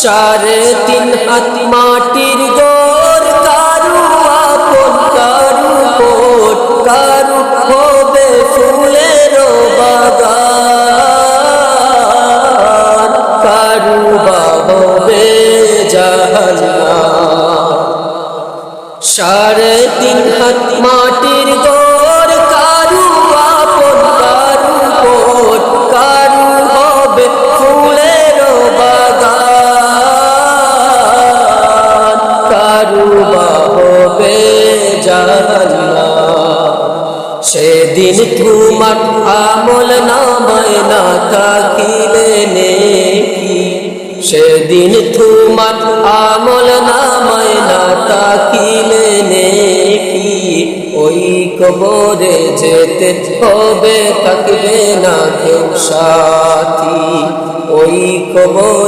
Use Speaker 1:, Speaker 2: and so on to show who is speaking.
Speaker 1: সাড়ে তিন হাত মাটির গোর কারু আপন কারু কোট কারু হবে ফুলের বাগান কারু বা হবে জাহান্নাম। সাড়ে তিন হাত মাটির গোর কারু আপন কারু কোট কারু হবে ফুলের বাগান কারু বা হবে জাহান্নাম। সেদিন তোমার আমল নামায় না থাকিলে নেকি, সেদিন তোমার আমল নামায় না থাকিলে নেকি, ওই কবরে যেতে হবে থাকবে না কেউ সাথী, ওই কবর